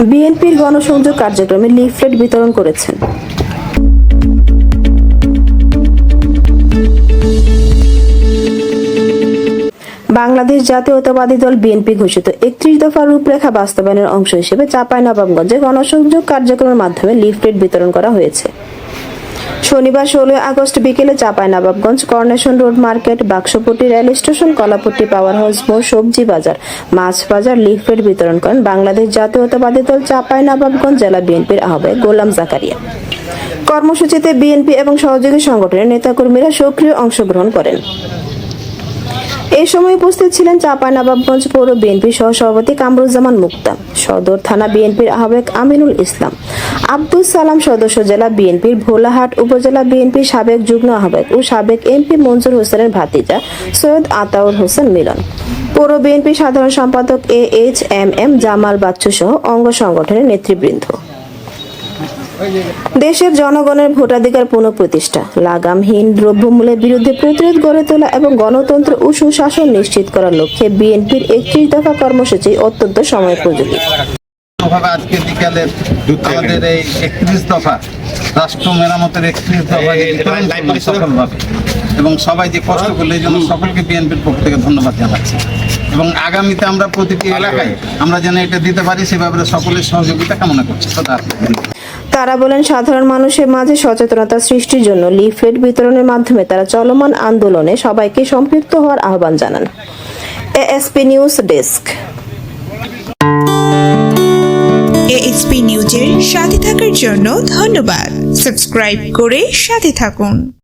বিএনপির গণসংযোগ কার্যক্রমে লিফলেট বিতরণ করেছেন। বাংলাদেশ জাতীয়তাবাদী দল বিএনপি ঘোষিত ৩১ দফা রূপরেখা বাস্তবায়নের অংশ হিসেবে চাঁপাইনবাবগঞ্জে গণসংযোগ কার্যক্রমের মাধ্যমে লিফলেট বিতরণ করা হয়েছে। শনিবার ১৬ আগস্ট বিকেলে Chapainawabganj coronation road market, Bakshapatti rail station, Kolapatti power house মোড়, সবজি বাজার, মাছ বাজার লিফলেট বিতরণ করেন বাংলাদেশ জাতীয়তাবাদী দল চাঁপাইনবাবগঞ্জ জেলা বিএনপির আহ্বায়ক গোলাম জাকারিয়া। কর্মসূচিতে বিএনপি এবং সহযোগী সংগঠনের নেতাকর্মীরা সক্রিয় অংশগ্রহণ করেন। এই সময় উপস্থিত ছিলেন চাঁপাইনবাবগঞ্জ পৌর বিএনপির সহসভাপতি কামরুজ্জামান মুক্তা, সদর থানা বিএনপির আহ্বায়ক আমিনুল ইসলাম, আব্দুল সালাম সদস্য জেলা বিএনপির ভোলাহাট উপজেলা বিএনপির সাবেক যুগ্ম আহ্বায়ক ও সাবেক এমপি মঞ্জুর হোসেনের ভাতিজা সৈয়দ আতাউর হোসেন মিলন, পৌর বিএনপির সাধারণ সম্পাদক AHMM জামাল বাচ্চু সহ অঙ্গ সংগঠনের নেতৃবৃন্দ। দেশের জনগণের ভোটাধিকার পুনঃপ্রতিষ্ঠা, লাগামহীন দ্রব্যমূল্যের বিরুদ্ধে প্রতিরোধ গড়ে তোলা এবং গণতন্ত্র ও সুশাসন নিশ্চিত করার লক্ষ্যে বিএনপির ৩১ দফা কর্মসূচি অত্যন্ত সময়োপযোগী। আজকে বিকালে আমাদের এই ৩১ দফা রাষ্ট্র মেরামতের ৩১ দফা সফলভাবে এবং সবাই যে কষ্ট করলে এই জন্য সকলকে বিএনপির পক্ষ থেকে ধন্যবাদ জানাচ্ছি এবং আগামীতে আমরা প্রতিটি এলাকায় আমরা যেন এটা দিতে পারি সেভাবে সকলের সহযোগিতা কামনা করছি। তারা বলেন, সাধারণ মানুষের মাঝে সচেতনতা সৃষ্টির জন্য লিফলেট বিতরণের মাধ্যমে তারা চলমান আন্দোলনে সবাইকে সম্পৃক্ত হওয়ার আহ্বান জানান। ASP news desk. ASP নিউজের সাথে থাকার জন্য ধন্যবাদ। সাবস্ক্রাইব করে সাথে থাকুন।